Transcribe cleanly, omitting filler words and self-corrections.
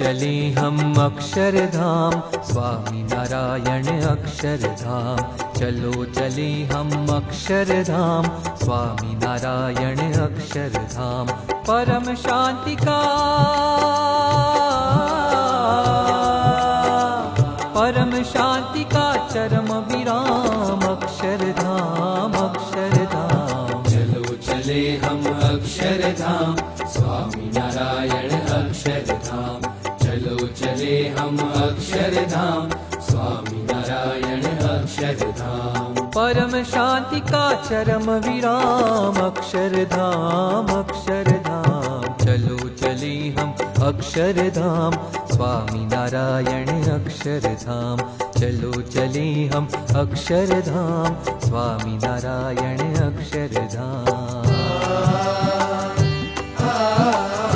चले हम अक्षरधाम, स्वामी नारायण अक्षरधाम। चलो चले हम अक्षरधाम, स्वामी नारायण अक्षरधाम। परम शांति का, परम शांति का चरम विराम अक्षरधाम, अक्षरधाम। चलो चले हम अक्षरधाम, स्वामी नारायण अक्षरधाम। चलो चले हम अक्षरधाम, स्वामी नारायण अक्षरधाम। परम शांति का चरम विराम अक्षरधाम, अक्षरधाम। चलो चले हम अक्षरधाम, स्वामी नारायण अक्षरधाम। चलो चले हम अक्षरधाम, स्वामी नारायण अक्षरधाम।